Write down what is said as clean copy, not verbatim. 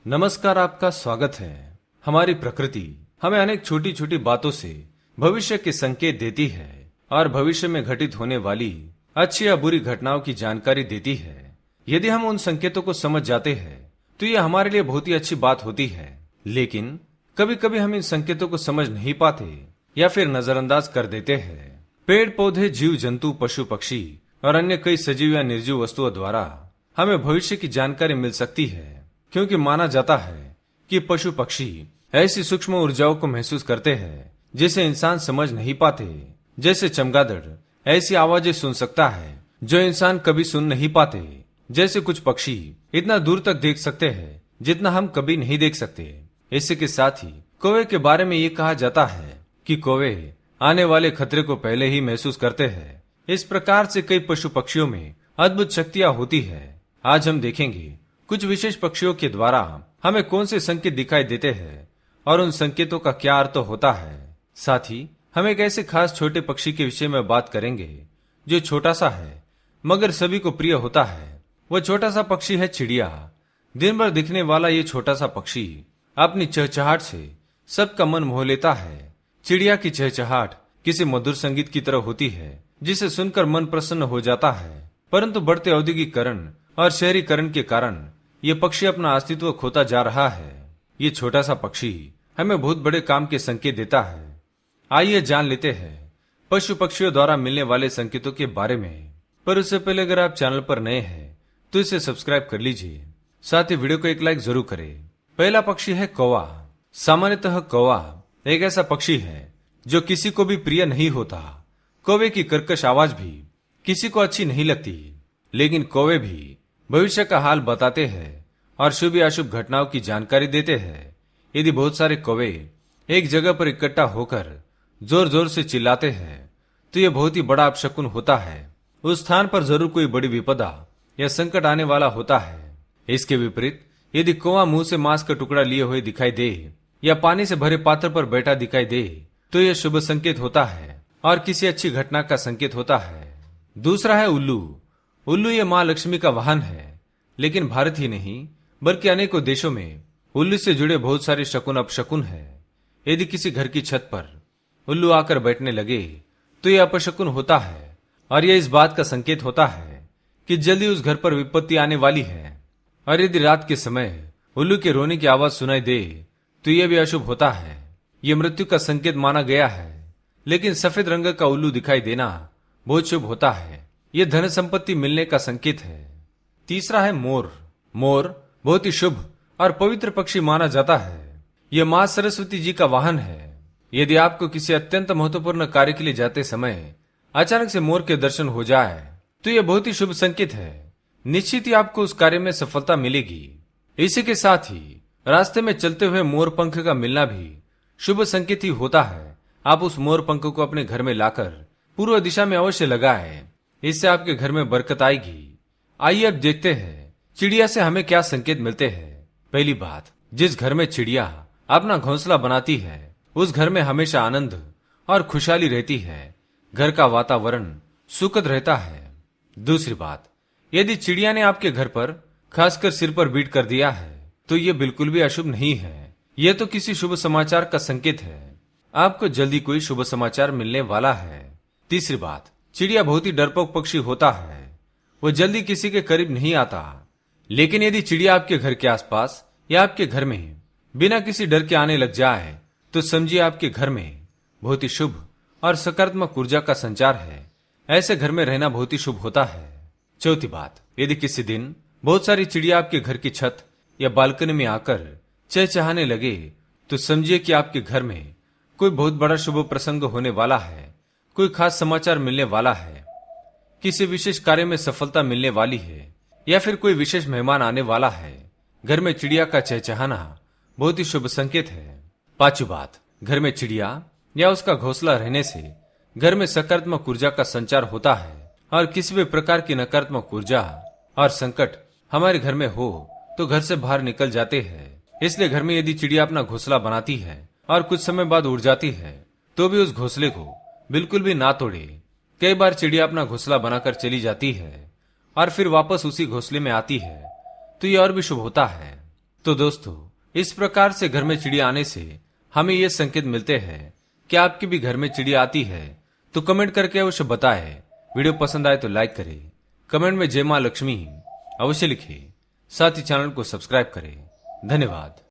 नमस्कार, आपका स्वागत है। हमारी प्रकृति हमें अनेक छोटी छोटी बातों से भविष्य के संकेत देती है और भविष्य में घटित होने वाली अच्छी या बुरी घटनाओं की जानकारी देती है। यदि हम उन संकेतों को समझ जाते हैं तो ये हमारे लिए बहुत ही अच्छी बात होती है, लेकिन कभी कभी हम इन संकेतों को समझ नहीं पाते या फिर नजरअंदाज कर देते हैं। पेड़ पौधे, जीव जंतु, पशु पक्षी और अन्य कई सजीव या निर्जीव वस्तुओं द्वारा हमें भविष्य की जानकारी मिल सकती है, क्योंकि माना जाता है कि पशु पक्षी ऐसी सूक्ष्म ऊर्जाओं को महसूस करते हैं जिसे इंसान समझ नहीं पाते। जैसे चमगादड़ ऐसी आवाजें सुन सकता है जो इंसान कभी सुन नहीं पाते। जैसे कुछ पक्षी इतना दूर तक देख सकते हैं जितना हम कभी नहीं देख सकते। इसी के साथ ही कौवे के बारे में ये कहा जाता है कि कौवे आने वाले खतरे को पहले ही महसूस करते हैं। इस प्रकार से कई पशु पक्षियों में अद्भुत शक्तियां होती है। आज हम देखेंगे कुछ विशेष पक्षियों के द्वारा हमें कौन से संकेत दिखाई देते हैं और उन संकेतों का क्या अर्थ होता है। साथ ही हम एक ऐसे खास छोटे पक्षी के विषय में बात करेंगे जो छोटा सा है मगर सभी को प्रिय होता है। वह छोटा सा पक्षी है चिड़िया। दिन भर दिखने वाला ये छोटा सा पक्षी अपनी चहचहाट से सबका मन मोह लेता है। चिड़िया की चहचहाट किसी मधुर संगीत की तरह होती है जिसे सुनकर मन प्रसन्न हो जाता है। परंतु बढ़ते औद्योगिकरण और शहरीकरण के कारण ये पक्षी अपना अस्तित्व खोता जा रहा है। ये छोटा सा पक्षी हमें बहुत बड़े काम के संकेत देता है। आइए जान लेते हैं पशु पक्षियों द्वारा मिलने वाले संकेतों के बारे में। पर उससे पहले अगर आप चैनल पर नए हैं तो इसे सब्सक्राइब कर लीजिए, साथ ही वीडियो को एक लाइक जरूर करें। पहला पक्षी है कौवा। सामान्यतः कौवा एक ऐसा पक्षी है जो किसी को भी प्रिय नहीं होता। कौवे की कर्कश आवाज भी किसी को अच्छी नहीं लगती, लेकिन कौवे भी भविष्य का हाल बताते हैं और शुभ या अशुभ घटनाओं की जानकारी देते हैं। यदि बहुत सारे कौवे एक जगह पर इकट्ठा होकर जोर जोर से चिल्लाते हैं तो यह बहुत ही बड़ा अपशकुन होता है। उस स्थान पर जरूर कोई बड़ी विपदा या संकट आने वाला होता है। इसके विपरीत यदि कौवा मुंह से मांस का टुकड़ा लिए हुए दिखाई दे या पानी से भरे पात्र पर बैठा दिखाई दे तो यह शुभ संकेत होता है और किसी अच्छी घटना का संकेत होता है। दूसरा है उल्लू। उल्लू ये मां लक्ष्मी का वाहन है, लेकिन भारत ही नहीं बल्कि अनेकों देशों में उल्लू से जुड़े बहुत सारे शकुन अपशकुन है। यदि किसी घर की छत पर उल्लू आकर बैठने लगे तो यह अपशकुन होता है और यह इस बात का संकेत होता है कि जल्दी उस घर पर विपत्ति आने वाली है। और यदि रात के समय उल्लू के रोने की आवाज सुनाई दे तो यह भी अशुभ होता है। यह मृत्यु का संकेत माना गया है, लेकिन सफेद रंग का उल्लू दिखाई देना बहुत शुभ होता है। यह धन संपत्ति मिलने का संकेत है। तीसरा है मोर। मोर बहुत ही शुभ और पवित्र पक्षी माना जाता है। यह मां सरस्वती जी का वाहन है। यदि आपको किसी अत्यंत महत्वपूर्ण कार्य के लिए जाते समय अचानक से मोर के दर्शन हो जाए तो यह बहुत ही शुभ संकेत है। निश्चित ही आपको उस कार्य में सफलता मिलेगी। इसी के साथ ही रास्ते में चलते हुए मोर पंख का मिलना भी शुभ संकेत ही होता है। आप उस मोर पंख को अपने घर में लाकर पूर्व दिशा में अवश्य लगाएं। इससे आपके घर में बरकत आएगी। आइए अब देखते हैं चिड़िया से हमें क्या संकेत मिलते हैं। पहली बात, जिस घर में चिड़िया अपना घोंसला बनाती है उस घर में हमेशा आनंद और खुशहाली रहती है। घर का वातावरण सुखद रहता है। दूसरी बात, यदि चिड़िया ने आपके घर पर खासकर सिर पर बीट कर दिया है तो यह बिल्कुल भी अशुभ नहीं है। यह तो किसी शुभ समाचार का संकेत है। आपको जल्दी कोई शुभ समाचार मिलने वाला है। तीसरी बात, चिड़िया बहुत ही डरपोक पक्षी होता है। वो जल्दी किसी के करीब नहीं आता, लेकिन यदि चिड़िया आपके घर के आसपास या आपके घर में बिना किसी डर के आने लग जाए तो समझिए आपके घर में बहुत ही शुभ और सकारात्मक ऊर्जा का संचार है। ऐसे घर में रहना बहुत ही शुभ होता है। चौथी बात, यदि किसी दिन बहुत सारी चिड़िया आपके घर की छत या बालकनी में आकर चहचहाने लगे तो समझिए कि आपके घर में कोई बहुत बड़ा शुभ प्रसंग होने वाला है। कोई खास समाचार मिलने वाला है, किसी विशेष कार्य में सफलता मिलने वाली है या फिर कोई विशेष मेहमान आने वाला है। घर में चिड़िया का चहचहाना बहुत ही शुभ संकेत है। पांचवी बात, घर में चिड़िया या उसका घोंसला रहने से घर में सकारात्मक ऊर्जा का संचार होता है और किसी भी प्रकार की नकारात्मक ऊर्जा और संकट हमारे घर में हो तो घर से बाहर निकल जाते हैं। इसलिए घर में यदि चिड़िया अपना घोंसला बनाती है और कुछ समय बाद उड़ जाती है तो भी उस घोंसले को बिल्कुल भी ना तोड़े। कई बार चिड़िया अपना घोंसला बनाकर चली जाती है और फिर वापस उसी घोंसले में आती है तो ये और भी शुभ होता है। तो दोस्तों, इस प्रकार से घर में चिड़िया आने से हमें ये संकेत मिलते हैं कि आपके भी घर में चिड़िया आती है तो कमेंट करके अवश्य बताएं। वीडियो पसंद आए तो लाइक करें, कमेंट में जय मां लक्ष्मी अवश्य लिखें, साथ ही चैनल को सब्सक्राइब करें। धन्यवाद।